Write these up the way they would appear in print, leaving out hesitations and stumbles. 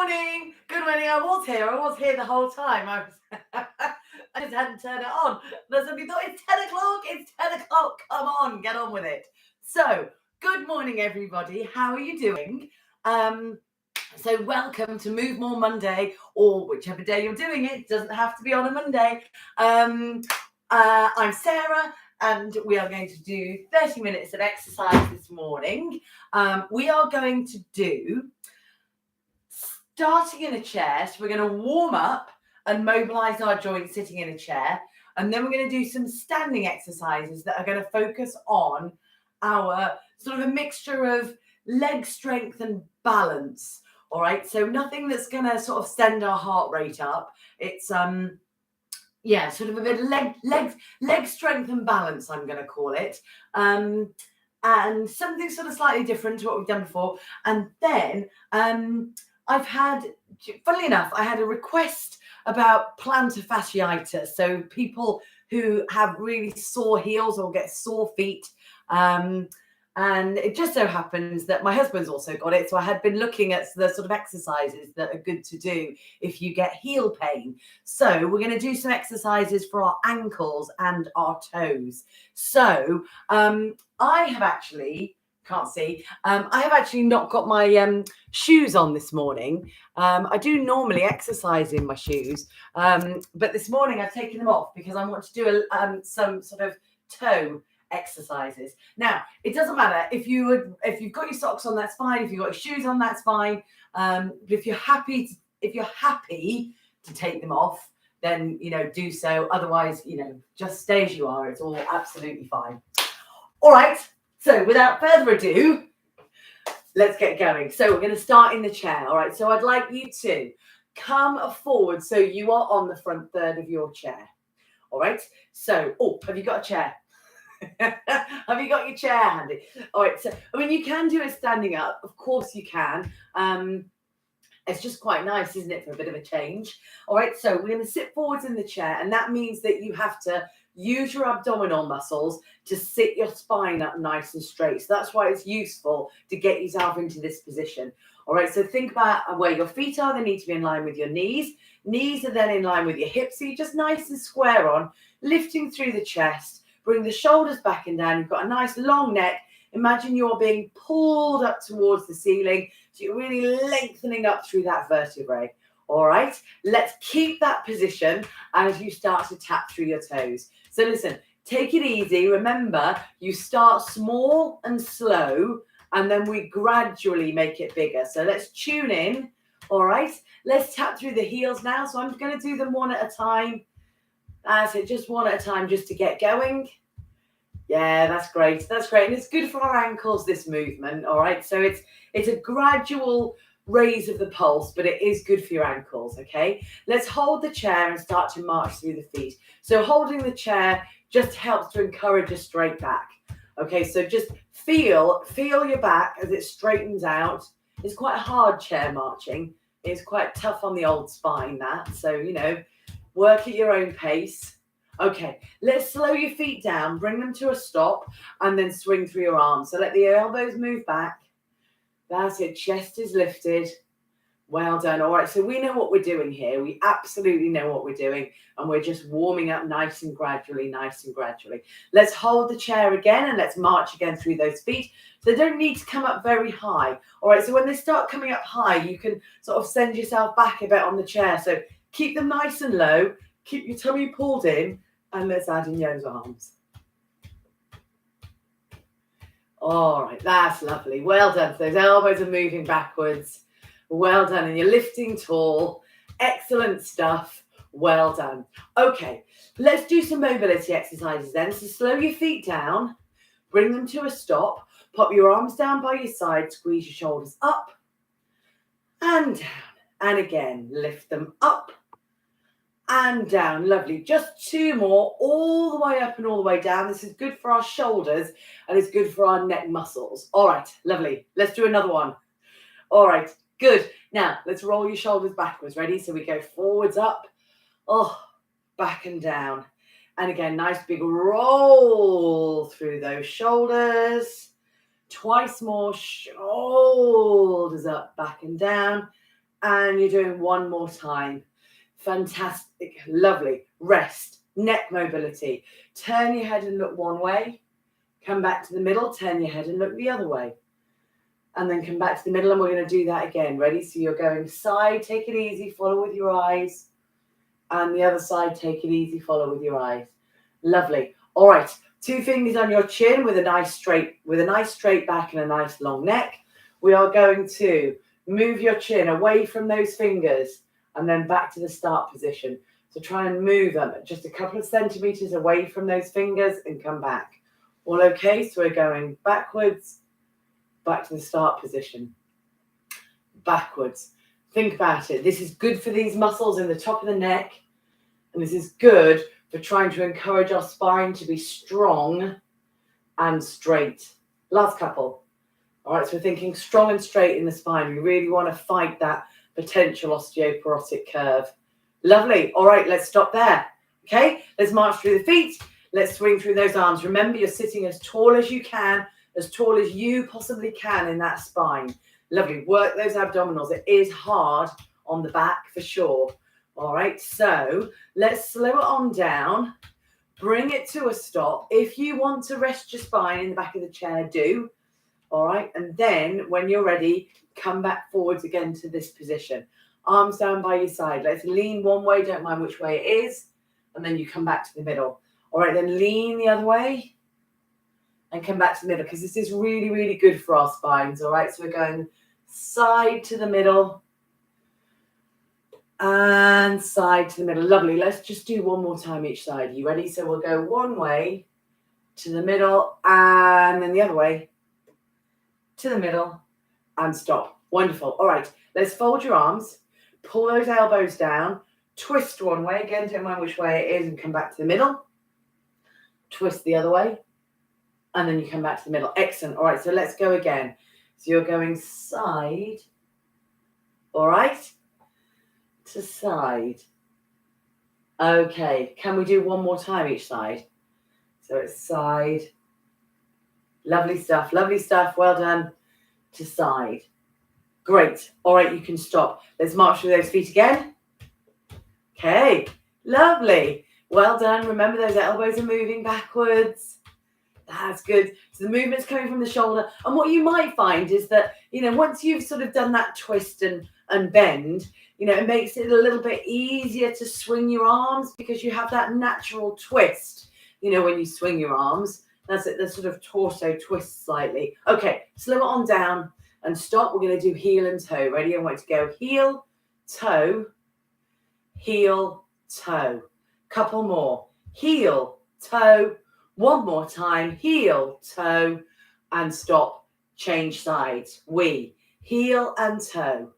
morning. Good morning. I was here. The whole time. I just hadn't turned it on. But somebody thought it's 10 o'clock. It's 10 o'clock. Come on, get on with it. So, good morning, everybody. How are you doing? So welcome to Move More Monday, or whichever day you're doing it. It doesn't have to be on a Monday. I'm Sarah, and we are going to do 30 minutes of exercise this morning. We are going to do starting in a chair. So we're going to warm up and mobilize our joints sitting in a chair. And then we're going to do some standing exercises that are going to focus on our sort of a mixture of leg strength and balance. All right. So nothing that's going to sort of send our heart rate up. It's sort of a bit of leg strength and balance, I'm going to call it. And something sort of slightly different to what we've done before. And then funnily enough, I had a request about plantar fasciitis. So people who have really sore heels or get sore feet. And it just so happens that my husband's also got it. So I had been looking at the sort of exercises that are good to do if you get heel pain. So we're going to do some exercises for our ankles and our toes. So I have actually not got my shoes on this morning. I do normally exercise in my shoes, but this morning I've taken them off because I want to do some sort of toe exercises. Now, it doesn't matter if you've got your socks on, that's fine. If you've got your shoes on, that's fine. But if you're happy to take them off, then do so. Otherwise, just stay as you are. It's all absolutely fine. All right. So without further ado, let's get going. So we're going to start in the chair. All right. So I'd like you to come forward so you are on the front third of your chair. All right. So, have you got a chair? Have you got your chair handy? All right. So, you can do it standing up. Of course you can. It's just quite nice, isn't it, for a bit of a change? All right. So we're going to sit forwards in the chair, and that means that you have to use your abdominal muscles to sit your spine up nice and straight. So that's why it's useful to get yourself into this position. All right, so think about where your feet are. They need to be in line with your knees. Knees are then in line with your hips. So you're just nice and square on, lifting through the chest. Bring the shoulders back and down. You've got a nice long neck. Imagine you're being pulled up towards the ceiling. So you're really lengthening up through that vertebrae. All right, let's keep that position as you start to tap through your toes. So listen, take it easy. Remember, you start small and slow, and then we gradually make it bigger. So let's tune in. All right, let's tap through the heels now. So I'm going to do them one at a time. That's it, just one at a time, just to get going. Yeah, that's great. That's great. And it's good for our ankles, this movement. All right, so it's a gradual raise of the pulse, but it is good for your ankles. Okay, let's hold the chair and start to march through the feet. So holding the chair just helps to encourage a straight back. Okay, so just feel your back as it straightens out. It's quite a hard chair marching. It's quite tough on the old spine, that. So work at your own pace. Okay, let's slow your feet down, bring them to a stop, and then swing through your arms. So let the elbows move back. That's it. Chest is lifted. Well done. All right. So we know what we're doing here. We absolutely know what we're doing. And we're just warming up nice and gradually, nice and gradually. Let's hold the chair again and let's march again through those feet. So they don't need to come up very high. All right. So when they start coming up high, you can sort of send yourself back a bit on the chair. So keep them nice and low. Keep your tummy pulled in. And let's add in those arms. All right, that's lovely. Well done. So those elbows are moving backwards. Well done. And you're lifting tall. Excellent stuff. Well done. Okay, let's do some mobility exercises then. So slow your feet down. Bring them to a stop. Pop your arms down by your side. Squeeze your shoulders up and down. And again, lift them up and down. Lovely. Just two more, all the way up and all the way down. This is good for our shoulders and it's good for our neck muscles. All right, lovely. Let's do another one. All right, good. Now, let's roll your shoulders backwards. Ready? So we go forwards up, back and down. And again, nice big roll through those shoulders. Twice more, shoulders up, back and down. And you're doing one more time. Fantastic. Lovely. Rest. Neck mobility. Turn your head and look one way. Come back to the middle. Turn your head and look the other way. And then come back to the middle, and we're going to do that again. Ready? So you're going side, take it easy, follow with your eyes. And the other side, take it easy, follow with your eyes. Lovely. All right. 2 fingers on your chin with a nice straight back and a nice long neck. We are going to move your chin away from those fingers and then back to the start position. So try and move them just a couple of centimeters away from those fingers and come back. All okay? So we're going backwards, back to the start position, backwards. Think about it. This is good for these muscles in the top of the neck, and this is good for trying to encourage our spine to be strong and straight. Last couple. All right, so we're thinking strong and straight in the spine. We really want to fight that potential osteoporotic curve. Lovely. All right, let's stop there. Okay, let's march through the feet. Let's swing through those arms. Remember, you're sitting as tall as you can, as tall as you possibly can in that spine. Lovely. Work those abdominals. It is hard on the back for sure. All right. So let's slow it on down. Bring it to a stop. If you want to rest your spine in the back of the chair, do. All right. And then when you're ready, come back forwards again to this position. Arms down by your side. Let's lean one way. Don't mind which way it is. And then you come back to the middle. All right. Then lean the other way. And come back to the middle, because this is really, really good for our spines, all right? So we're going side to the middle and side to the middle. Lovely. Let's just do one more time each side. You ready? So we'll go one way to the middle and then the other way to the middle and stop. Wonderful. All right. Let's fold your arms, pull those elbows down, twist one way. Again, don't mind which way it is, and come back to the middle. Twist the other way. And then you come back to the middle. Excellent. All right, so let's go again. So you're going side, all right, to side. Okay, can we do one more time each side? So it's side. Lovely stuff, lovely stuff. Well done. To side. Great. All right, you can stop. Let's march through those feet again. Okay, lovely. Well done. Remember, those elbows are moving backwards. That's good. So the movement's coming from the shoulder. And what you might find is that, once you've sort of done that twist and bend, it makes it a little bit easier to swing your arms, because you have that natural twist, when you swing your arms. That's it, the sort of torso twist slightly. Okay, slow it on down and stop. We're going to do heel and toe. Ready? I want to go heel, toe, heel, toe. Couple more. Heel, toe. One more time, heel, toe, and stop. Change sides. We heel and toe.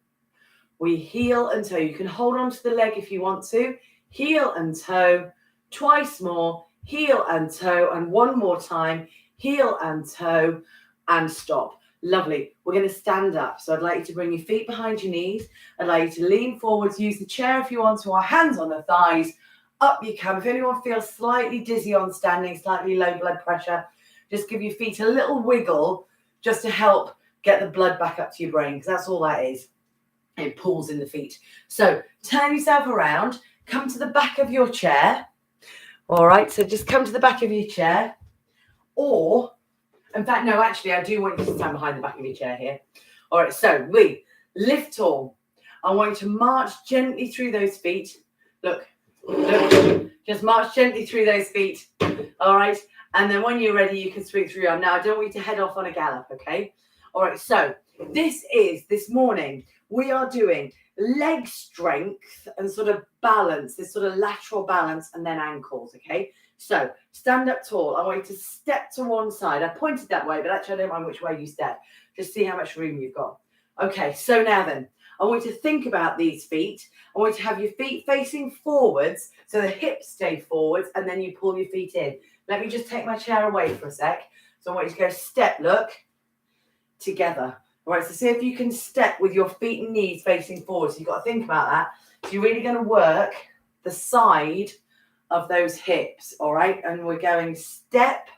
We heel and toe. You can hold on to the leg if you want to. Heel and toe. Twice more. Heel and toe. And one more time, heel and toe, and stop. Lovely. We're going to stand up. So I'd like you to bring your feet behind your knees. I'd like you to lean forwards. Use the chair if you want to, or hands on the thighs. Up you come. If anyone feels slightly dizzy on standing, slightly low blood pressure, just give your feet a little wiggle just to help get the blood back up to your brain, because that's all that is. It pulls in the feet. So turn yourself around, come to the back of your chair. All right, so just come to the back of your chair. Or, in fact, no, actually, I do want you to stand behind the back of your chair here. All right, so we lift tall. I want you to march gently through those feet. Look, just march gently through those feet. All right. And then when you're ready, you can swing through your arm. Now, I don't want you to head off on a gallop. Okay. All right. So this morning, we are doing leg strength and sort of balance, this sort of lateral balance, and then ankles. Okay. So stand up tall. I want you to step to one side. I pointed that way, but actually I don't mind which way you step. Just see how much room you've got. Okay. So now then, I want you to think about these feet. I want you to have your feet facing forwards, so the hips stay forwards, and then you pull your feet in. Let me just take my chair away for a sec. So I want you to go step, look, together. All right, so see if you can step with your feet and knees facing forward. So you've got to think about that. So you're really going to work the side of those hips, all right? And we're going step,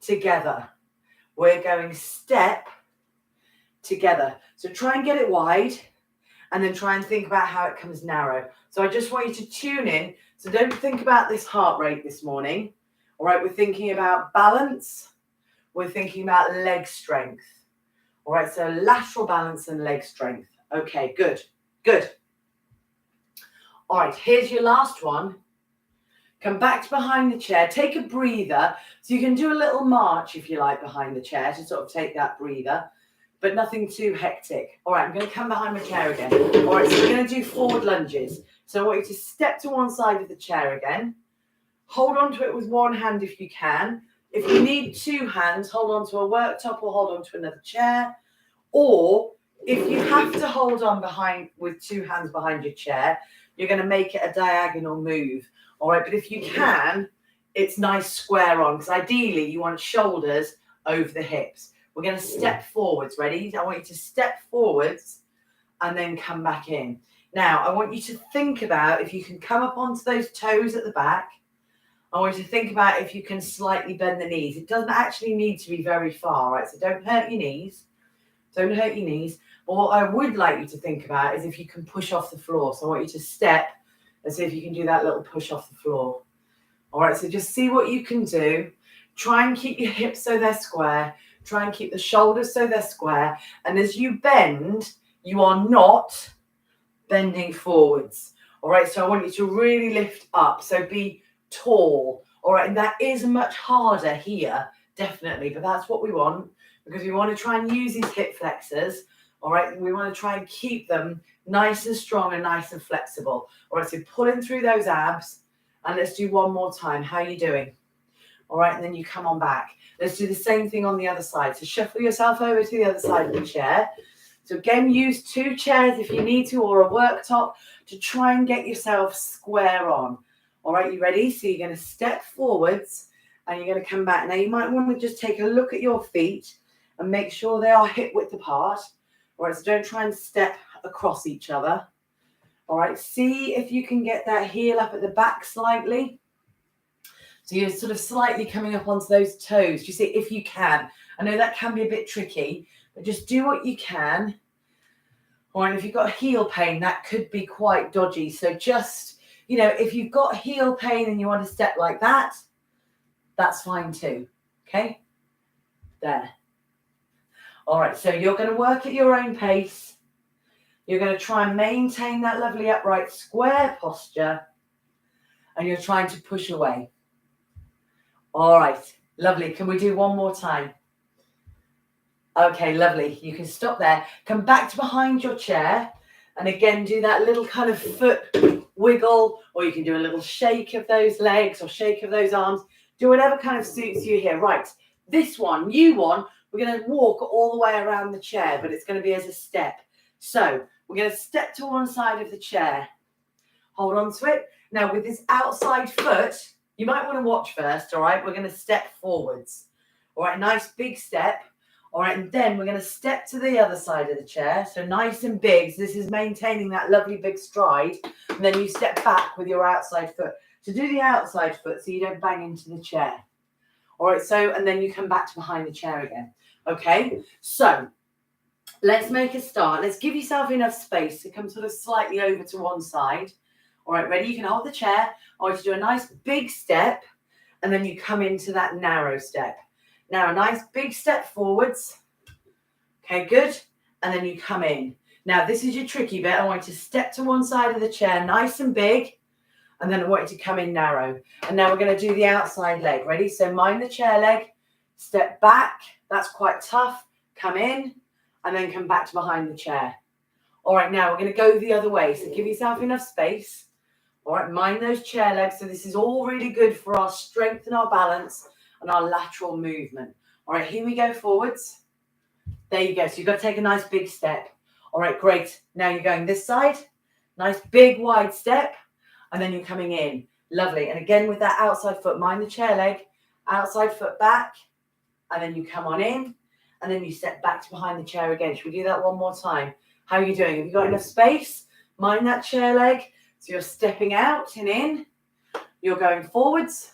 together. We're going step, together. So try and get it wide and then try and think about how it comes narrow. So I just want you to tune in. So don't think about this heart rate this morning. All right, we're thinking about balance. We're thinking about leg strength. All right, so lateral balance and leg strength. Okay, good, good. All right, here's your last one. Come back to behind the chair. Take a breather. So you can do a little march, if you like, behind the chair to sort of take that breather, but nothing too hectic. All right, I'm going to come behind my chair again. All right, so we're going to do forward lunges. So I want you to step to one side of the chair again. Hold on to it with one hand if you can. If you need two hands, hold on to a worktop or hold on to another chair. Or if you have to hold on behind with two hands behind your chair, you're going to make it a diagonal move. All right, but if you can, it's nice square on, because ideally you want shoulders over the hips. We're going to step forwards. Ready? I want you to step forwards and then come back in. Now, I want you to think about if you can come up onto those toes at the back. I want you to think about if you can slightly bend the knees. It doesn't actually need to be very far, right? So don't hurt your knees. Don't hurt your knees. But what I would like you to think about is if you can push off the floor. So I want you to step and see if you can do that little push off the floor. All right, so just see what you can do. Try and keep your hips so they're square. Try and keep the shoulders so they're square. And as you bend, you are not bending forwards. All right, so I want you to really lift up. So be tall. All right, and that is much harder here, definitely, but that's what we want, because we want to try and use these hip flexors. All right, we want to try and keep them nice and strong and nice and flexible. All right, so pulling through those abs, and let's do one more time. How are you doing? All right, and then you come on back. Let's do the same thing on the other side. So shuffle yourself over to the other side of the chair. So again, use two chairs if you need to, or a worktop, to try and get yourself square on. All right, you ready? So you're going to step forwards and you're going to come back. Now you might want to just take a look at your feet and make sure they are hip width apart. All right, so don't try and step across each other. All right, see if you can get that heel up at the back slightly. So you're sort of slightly coming up onto those toes. You see, if you can. I know that can be a bit tricky, but just do what you can. All right, if you've got heel pain, that could be quite dodgy. So just, you know, if you've got heel pain and you want to step like that, that's fine too. Okay? There. All right, so you're going to work at your own pace. You're going to try and maintain that lovely upright square posture, and you're trying to push away. All right, lovely. Can we do one more time? Okay, lovely. You can stop there. Come back to behind your chair, and again, do that little kind of foot wiggle, or you can do a little shake of those legs or shake of those arms. Do whatever kind of suits you here. Right, this one, new one, we're going to walk all the way around the chair, but it's going to be as a step. So we're going to step to one side of the chair. Hold on to it. Now with this outside foot, you might want to watch first, all right? We're going to step forwards. All right, nice big step. All right, and then we're going to step to the other side of the chair. So nice and big. So this is maintaining that lovely big stride. And then you step back with your outside foot. So do the outside foot so you don't bang into the chair. All right, so, and then you come back to behind the chair again. Okay, so let's make a start. Let's give yourself enough space to come sort of slightly over to one side. All right, ready? You can hold the chair. I want you to do a nice big step, and then you come into that narrow step. Now, a nice big step forwards. Okay, good. And then you come in. Now, this is your tricky bit. I want you to step to one side of the chair, nice and big, and then I want you to come in narrow. And now we're going to do the outside leg. Ready? So mind the chair leg, step back. That's quite tough. Come in, and then come back to behind the chair. All right, now we're going to go the other way. So give yourself enough space. All right, mind those chair legs. So this is all really good for our strength and our balance and our lateral movement. All right, here we go forwards. There you go. So you've got to take a nice big step. All right, great. Now you're going this side. Nice big wide step. And then you're coming in. Lovely. And again with that outside foot, mind the chair leg. Outside foot back. And then you come on in. And then you step back to behind the chair again. Should we do that one more time? How are you doing? Have you got enough space? Mind that chair leg. So you're stepping out and in. You're going forwards.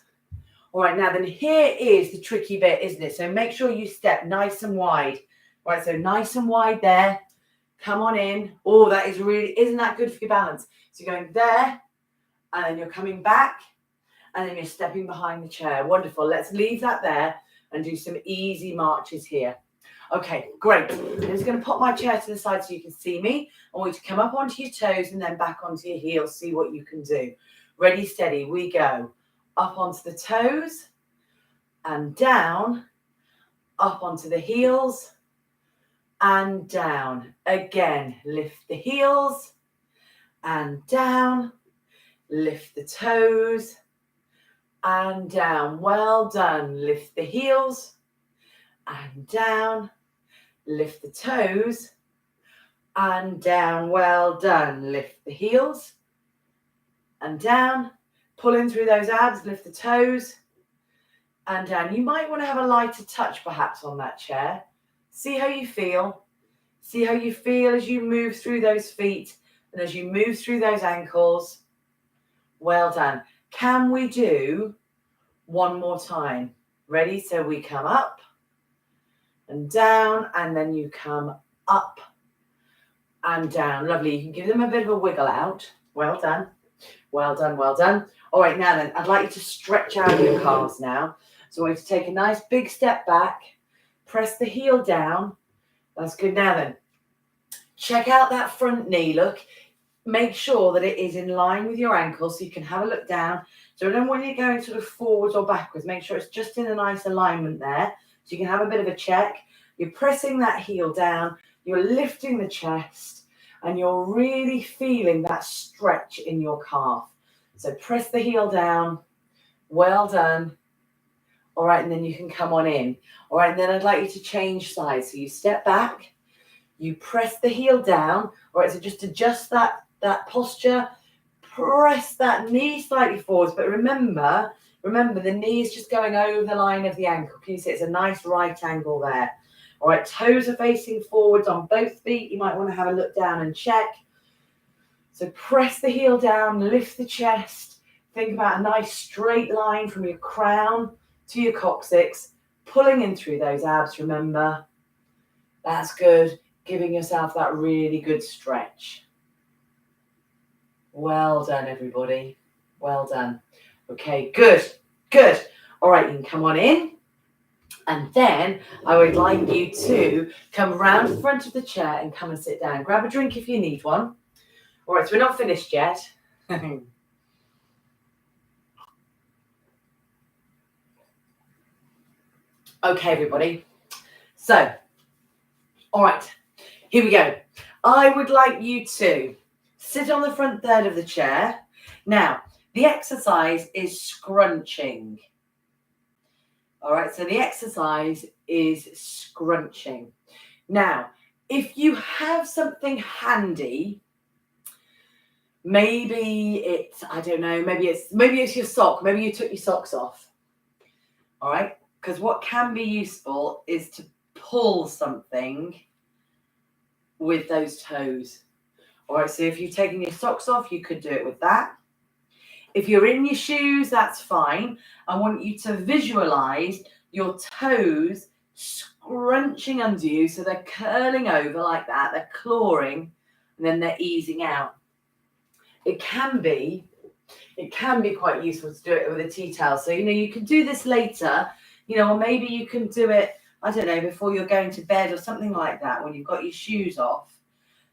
All right, now then here is the tricky bit, isn't it? So make sure you step nice and wide. All right, so nice and wide there. Come on in. Oh, that is really, isn't that good for your balance? So you're going there, and then you're coming back, and then you're stepping behind the chair. Wonderful. Let's leave that there and do some easy marches here. Okay, great. I'm just going to pop my chair to the side so you can see me. I want you to come up onto your toes and then back onto your heels. See what you can do. Ready, steady, we go. Up onto the toes and down. Up onto the heels and down. Again, lift the heels and down. Lift the toes and down. Well done. Lift the heels and down. Lift the toes and down. Well done. Lift the heels and down. Pull in through those abs. Lift the toes and down. You might want to have a lighter touch perhaps on that chair. See how you feel. See how you feel as you move through those feet and as you move through those ankles. Well done. Can we do one more time? Ready? So we come up and down, and then you come up and down. Lovely. You can give them a bit of a wiggle out. Well done. Well done. Well done. All right, now then, I'd like you to stretch out your calves now. So I want you to take a nice big step back. Press the heel down. That's good. Now then, check out that front knee. Look. Make sure that it is in line with your ankle so you can have a look down. So then when you're going sort of forwards or backwards, make sure it's just in a nice alignment there. So you can have a bit of a check. You're pressing that heel down. You're lifting the chest. And you're really feeling that stretch in your calf. So press the heel down. Well done. All right, and then you can come on in. All right, and then I'd like you to change sides. So you step back. You press the heel down. All right, so just adjust that posture. Press that knee slightly forwards. But remember, the knee is just going over the line of the ankle. Can you see it's a nice right angle there? All right, toes are facing forwards on both feet. You might want to have a look down and check. So press the heel down, lift the chest. Think about a nice straight line from your crown to your coccyx, pulling in through those abs, remember. That's good. Giving yourself that really good stretch. Well done, everybody. Well done. Okay, good. Good. All right, you can come on in. And then I would like you to come around the front of the chair and come and sit down. Grab a drink if you need one. All right, so we're not finished yet. Okay, everybody. So, all right, here we go. I would like you to sit on the front third of the chair. Now, the exercise is scrunching. All right, so the exercise is scrunching. Now, if you have something handy, maybe it's, I don't know, maybe it's your sock. Maybe you took your socks off. All right, because what can be useful is to pull something with those toes. All right, so if you've taken your socks off, you could do it with that. If you're in your shoes, that's fine. I want you to visualize your toes scrunching under you. So they're curling over like that. They're clawing and then they're easing out. It can be quite useful to do it with a tea towel. So, you can do this later, or maybe you can do it, I don't know, before you're going to bed or something like that when you've got your shoes off.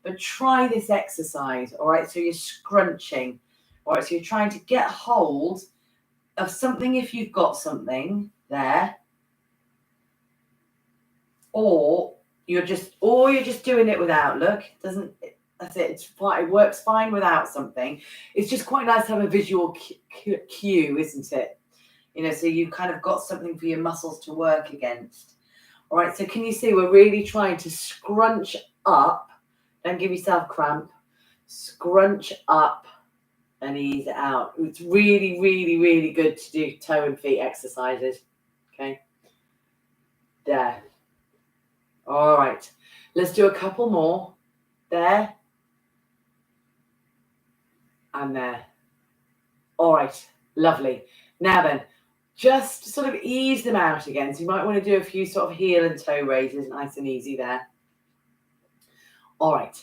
But try this exercise, all right? So you're scrunching. All right, so you're trying to get hold of something if you've got something there, or you're just doing it without. Look, that's it. It's fine. It works fine without something. It's just quite nice to have a visual cue, isn't it? So you've kind of got something for your muscles to work against. All right, so can you see we're really trying to scrunch up? Don't give yourself cramp. Scrunch up and ease out. It's really, really, really good to do toe and feet exercises. Okay. There. All right. Let's do a couple more. There. And there. All right. Lovely. Now then, just sort of ease them out again. So you might want to do a few sort of heel and toe raises, nice and easy there. All right.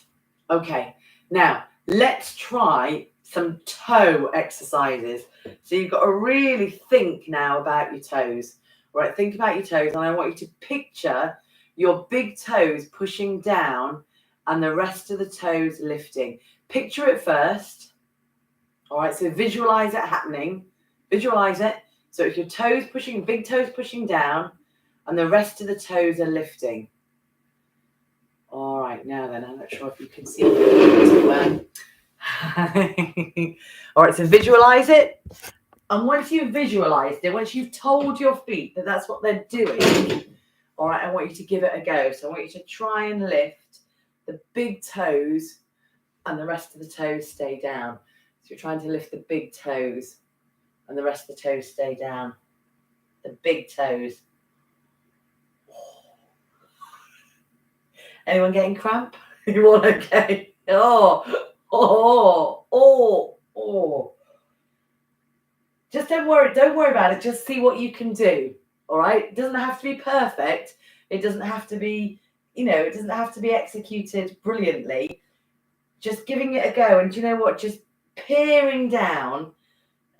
Okay. Now, let's try some toe exercises. So you've got to really think now about your toes. All right, think about your toes, and I want you to picture your big toes pushing down and the rest of the toes lifting. Picture it first. All right, so visualize it happening. Visualize it. So if your toes pushing, big toes pushing down, and the rest of the toes are lifting. All right, now then, I'm not sure if you can see it. All right, so visualize it. And once you've visualized it, once you've told your feet that that's what they're doing, all right, I want you to give it a go. So I want you to try and lift the big toes and the rest of the toes stay down. So you're trying to lift the big toes and the rest of the toes stay down. The big toes. Anyone getting cramp? You all okay? Oh. Just don't worry about it. Just see what you can do. All right. It doesn't have to be perfect. It doesn't have to be, it doesn't have to be executed brilliantly. Just giving it a go. And do you know what? Just peering down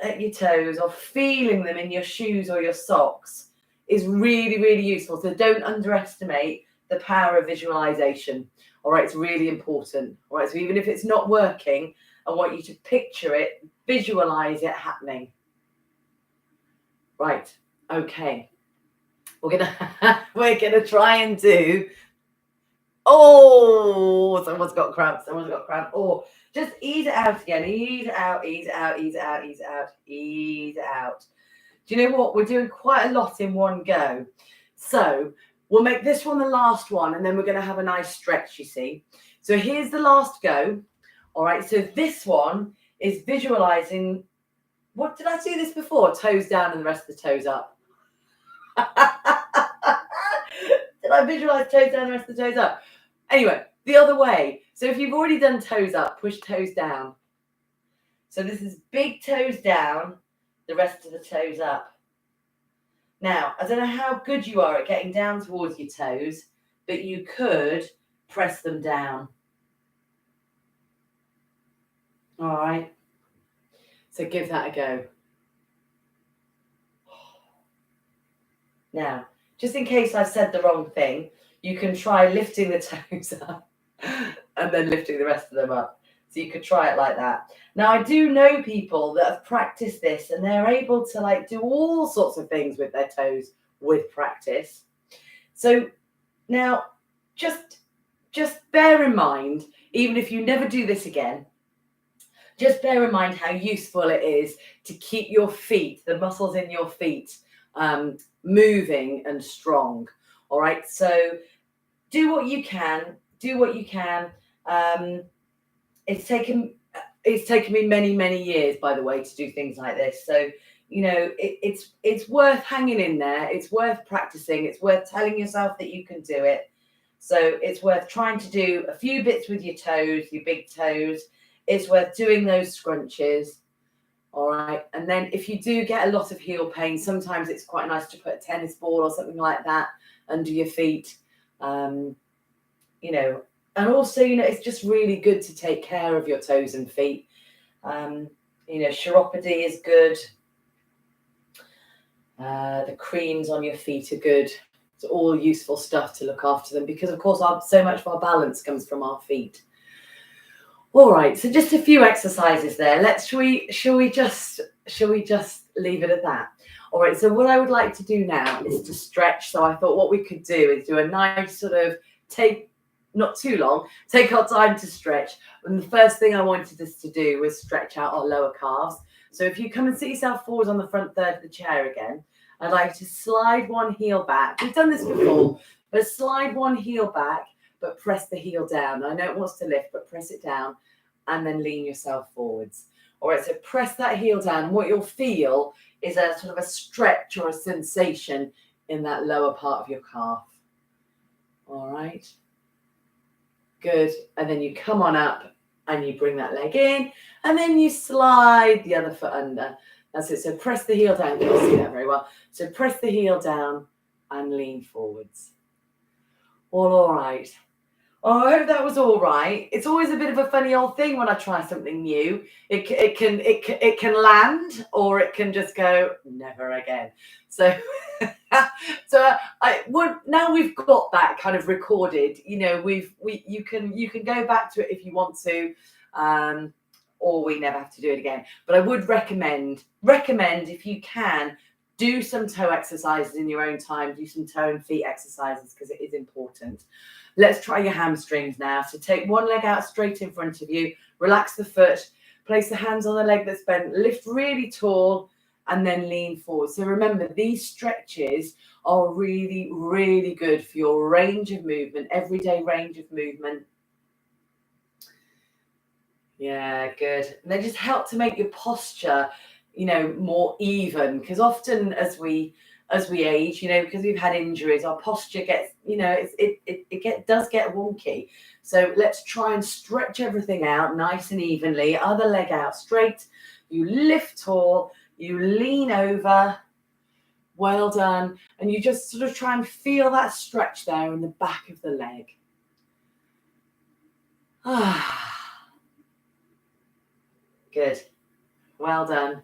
at your toes or feeling them in your shoes or your socks is really, really useful. So don't underestimate the power of visualization. All right, it's really important. All right, so even if it's not working, I want you to picture it, visualize it happening. Right, okay. We're gonna try and do. Oh, someone's got cramp. Oh, just ease it out again. Ease it out. Do you know what? We're doing quite a lot in one go. So we'll make this one the last one, and then we're going to have a nice stretch, you see. So here's the last go. All right, so this one is visualizing. What did I do this before? Toes down and the rest of the toes up. Did I visualize toes down and the rest of the toes up? Anyway, the other way. So if you've already done toes up, push toes down. So this is big toes down, the rest of the toes up. Now, I don't know how good you are at getting down towards your toes, but you could press them down. All right. So give that a go. Now, just in case I've said the wrong thing, you can try lifting the toes up and then lifting the rest of them up. So you could try it like that. Now, I do know people that have practiced this and they're able to do all sorts of things with their toes with practice. So now just bear in mind, even if you never do this again, just bear in mind how useful it is to keep your feet, the muscles in your feet, moving and strong. All right. So do what you can. It's taken me many years, by the way, to do things like this. So, it's worth hanging in there. It's worth practicing. It's worth telling yourself that you can do it. So it's worth trying to do a few bits with your toes, your big toes. It's worth doing those scrunches. All right. And then if you do get a lot of heel pain, sometimes it's quite nice to put a tennis ball or something like that under your feet. And also, it's just really good to take care of your toes and feet. Chiropody is good. The creams on your feet are good. It's all useful stuff to look after them because, of course, so much of our balance comes from our feet. All right, so just a few exercises there. Shall we just leave it at that? All right, so what I would like to do now is to stretch. So I thought what we could do is do a nice sort of not too long, take our time to stretch. And the first thing I wanted us to do was stretch out our lower calves. So if you come and sit yourself forward on the front third of the chair again, I'd like to slide one heel back. We've done this before, but slide one heel back, but press the heel down. I know it wants to lift, but press it down and then lean yourself forwards. All right, so press that heel down. What you'll feel is a sort of a stretch or a sensation in that lower part of your calf. All right. Good. And then you come on up and you bring that leg in and then you slide the other foot under. That's it. So press the heel down. You can't see that very well. So press the heel down and lean forwards. All right. Oh, I hope that was all right. It's always a bit of a funny old thing when I try something new. It can land, or it can just go never again. So, so I would now we've got that kind of recorded. You know, you can go back to it if you want to, or we never have to do it again. But I would recommend if you can do some toe exercises in your own time. Do some toe and feet exercises because it is important. Let's try your hamstrings now. So take one leg out straight in front of you, relax the foot, place the hands on the leg that's bent, lift really tall, and then lean forward. So remember, these stretches are really, really good for your range of movement, everyday range of movement. Yeah, good. And they just help to make your posture, more even, because often as we age, because we've had injuries, our posture gets, does get wonky. So let's try and stretch everything out nice and evenly. Other leg out straight. You lift tall, you lean over. Well done. And you just sort of try and feel that stretch there in the back of the leg. Good. Well done.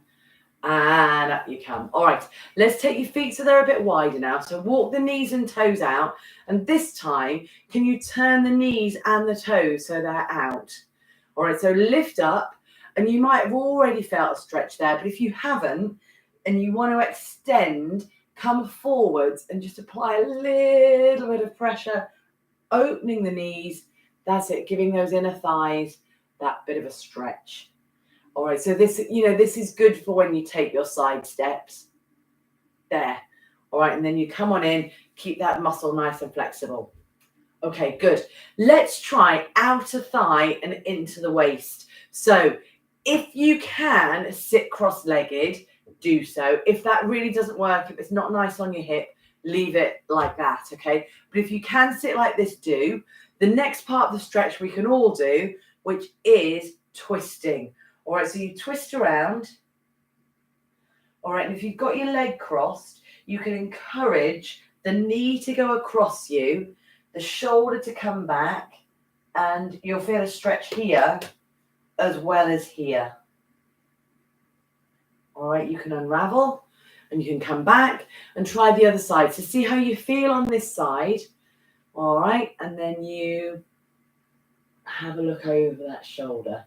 And up you come. All right, let's take your feet so they're a bit wider now. So walk the knees and toes out. And this time, can you turn the knees and the toes so they're out? All right, so lift up. And you might have already felt a stretch there. But if you haven't and you want to extend, come forwards and just apply a little bit of pressure, opening the knees. That's it, giving those inner thighs that bit of a stretch. All right, so this is good for when you take your side steps. There. All right, and then you come on in, keep that muscle nice and flexible. Okay, good. Let's try outer thigh and into the waist. So if you can sit cross-legged, do so. If that really doesn't work, if it's not nice on your hip, leave it like that, okay? But if you can sit like this, do. The next part of the stretch we can all do, which is twisting. All right, so you twist around. All right, and if you've got your leg crossed, you can encourage the knee to go across you, the shoulder to come back, and you'll feel a stretch here as well as here. All right, you can unravel and you can come back and try the other side. So see how you feel on this side. All right, and then you have a look over that shoulder.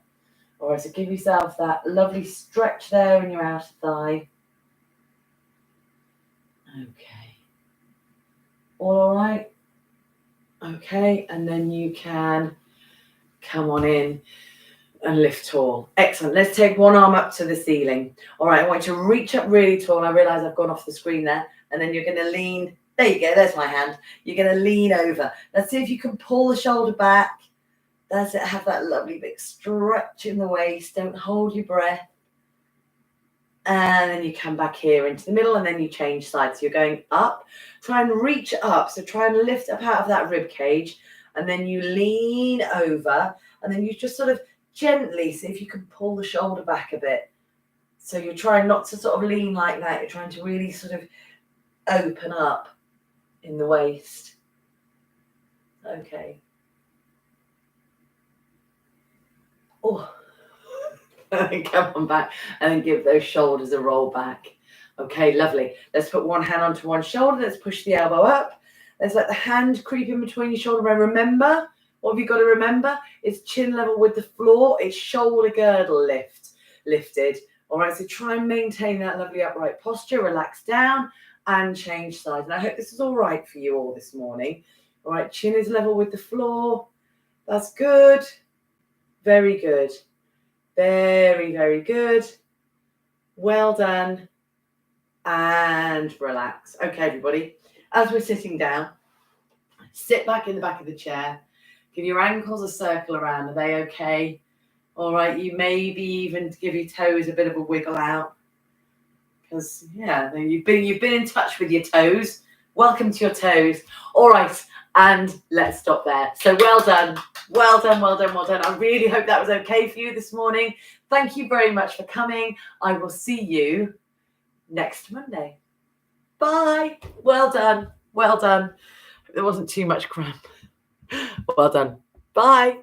All right, so give yourself that lovely stretch there in your outer thigh. Okay. All right. Okay, and then you can come on in and lift tall. Excellent. Let's take one arm up to the ceiling. All right, I want you to reach up really tall. I realize I've gone off the screen there. And then you're going to lean. There you go. There's my hand. You're going to lean over. Let's see if you can pull the shoulder back. That's it. Have that lovely big stretch in the waist. Don't hold your breath. And then you come back here into the middle and then you change sides. So you're going up. Try and reach up. So try and lift up out of that rib cage. And then you lean over. And then you just sort of gently see if you can pull the shoulder back a bit. So you're trying not to sort of lean like that. You're trying to really sort of open up in the waist. Okay. Oh, come on back and then give those shoulders a roll back. Okay, lovely. Let's put one hand onto one shoulder. Let's push the elbow up. Let's let the hand creep in between your shoulder. And remember, what have you got to remember? It's chin level with the floor. It's shoulder girdle lifted. All right, so try and maintain that lovely upright posture. Relax down and change sides. And I hope this is all right for you all this morning. All right, chin is level with the floor. That's good. Very good. Very, very good. Well done. And relax. Okay, everybody. As we're sitting down, sit back in the back of the chair. Give your ankles a circle around. Are they okay? All right. You maybe even give your toes a bit of a wiggle out. Because, yeah, you've been in touch with your toes. Welcome to your toes. All right. And let's stop there. So well done. Well done, well done, well done. I really hope that was okay for you this morning. Thank you very much for coming. I will see you next Monday. Bye. Well done. Well done. There wasn't too much cramp. Well done. Bye.